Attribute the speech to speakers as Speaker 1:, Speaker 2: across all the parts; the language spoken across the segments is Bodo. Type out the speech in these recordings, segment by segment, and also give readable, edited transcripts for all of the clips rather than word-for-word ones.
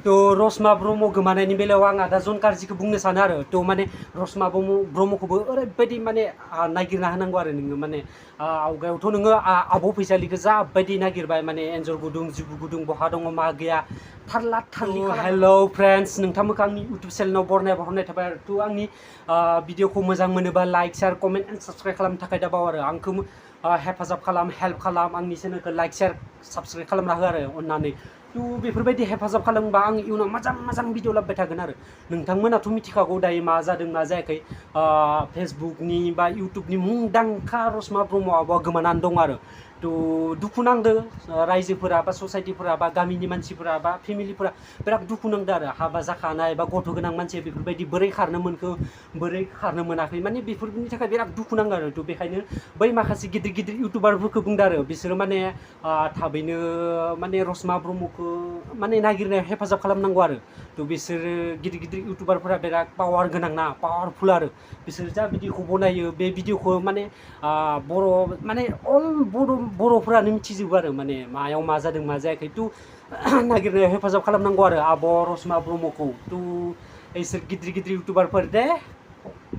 Speaker 1: तो रसमा ब्रह्म गोमानायनि बेलायाव आं आदा जन गाज्रिखौ बुंनो सानो आरो तो माने रसमा ब्रह्मखौबो ओरैबायदि माने नागिरना होनांगौ आरो नोङो माने आवगायावथ' नोङो आब' फैसालिखौ जाबायदि नागिरबाय माने एन्जर गुदुं जिबु गुदुं बहा दङ मा गैया थारला थारलि हेलौ फ्रेन्ड्स नोंथांमोनखौ आंनि इउटुब चेनेलाव बरनाय थाबाय आरो तो आंनि भिडिअखौ मोजां मोनोबा like share comment and subscribe खालामनो थाखाय दाबाव आरो आंखौ हेफाजाब खालाम हेल्प खालाम आंनि चेनेलखौ लाइक शेयार साबस्क्राइब खालामना हो आरो अननानै तो बेफोरबायदि हेफाजाब खालामबा आं इयुनाव मोजां भिडिअ लाबोबाय थागोन आरो नोंथांमोनाथ' मिथिखागौ दायो मा जादों मा जायाखै फेसबुकनि बा इउटुबनि मुंदांखा रसमा ब्रह्म आब'आ गोमानानै दं आरो तो दुखु नांदो रायजोफोरा बा ससाइटिफोरा बा गामिनि मानसिफोरा बा फेमिलिफोरा बिराद दुखु नांदो आरो हाबा जाखानाय बा गथ' गोनां मानसिया बेफोरबायदि बोरै खारनो मोनखो बोरै खारनो मोनाखै माने बेफोरनि थाखाय बिराद दुखु नांदो आरो तो बेखायनो बै माखासे गिदिर इउटुबारफोरखौ बुंदो आरो बिसोरो माने थाबैनो माने रसमा ब्रह्मखौ माने नागिरनायाव हेफाजाब खालामनांगौ आरो तो बिसोरो गिदिर इउटुबारफोरा बिराद पावार गोनां ना पावारफुल आरो बिसोर जा भिडिअखौ बनायो बे भिडिअखौ माने बर' माने अल बर'फोरानो मिथिजोबो आरो माने मायाव मा जादों मा जायाखै तो नागिरनायाव हेफाजाब खालामनांगौ आरो आब' रसमा ब्रह्मखौ तो इसोर गिदिर इउटुबारफोर दे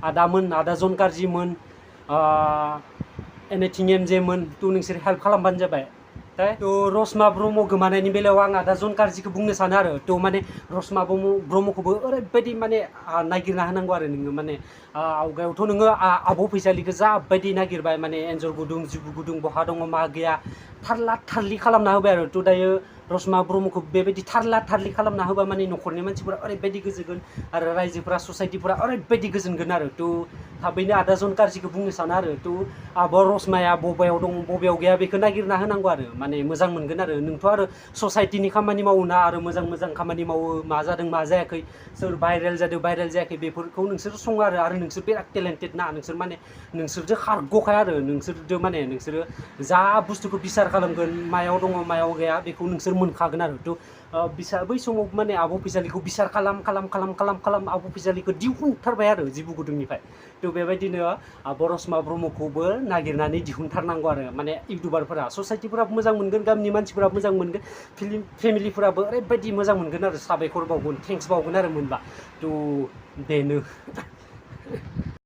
Speaker 1: आदा जन गाज्रिमोन एनिथिं एमजेमोन तो नोंसोर हेल्प खालामबानो जाबाय तो रसमा ब्रह्म गोमानायनि बेलायाव आं आदा जन गाज्रिखौ बुंनो सानो आरो तो माने रसमा ब्रह्मखौबो ओरैबायदि माने नागिरना होनांगौ आरो नोङो माने आवगायावथ' नोङो आब' फैसालिखौ जाबायदि नागिरबाय माने एन्जर गुदुं जिबु गुदुं बहा दङ मा गैया थारला थारलि खालामना होबाय आरो तो दायो रसमा ब्रह्मखौ बेबायदि थारला थारलि खालामना होबा माने न'खरनि मानसिफोरा ओरैबायदि गोजोनगोन आरो रायजोफोरा ससाइटिफोरा ओरैबायदि गोजोनगोन आरो तो थाबैनो आदा जन गाज्रिखौ बुंनो सानो आरो तो आब' रसमाया बबेयाव दं बबेयाव गैया बेखौ नागिरना होनांगौ आरो माने मोजां मोनगोन आरो नोंथ' आरो ससाइटिनि खामानि मावो ना आरो मोजां खामानि मावो मा जादों मा जायाखै सोर भाइरेल जादों भाइरेल जायाखै बेफोरखौ नोंसोर सङो आरो नोंसोर बिराद टेलेन्टेड ना नोंसोर माने नोंसोरजों खारग'खाया आरो नोंसोरजों माने नोंसोरो जा बुस्थुखौ बिसार खालामगोन मायाव दङ मायाव गैया बेखौ नोंसोर मोनखागोन आरो तो बै समाव माने आब' फैसालिखौ बिसार खालाम आब' फैसालिखौ दिहुनथारबाय आरो जिबु गुदुंनिफ्राय तो बेबायदिनो आब' रसमा ब्रह्मखौबो नागिरनानै दिहुनथारनांगौ आरो माने इउटुबारफोरा ससाइटिफोराबो मोजां मोनगोन गामिनि मानसिफोराबो मोजां मोनगोन फेमिलिफोराबो ओरैबायदि मोजां मोनगोन आरो साबायखर बावगोन थेंक्स बावगोन आरो मोनबा तो बेनो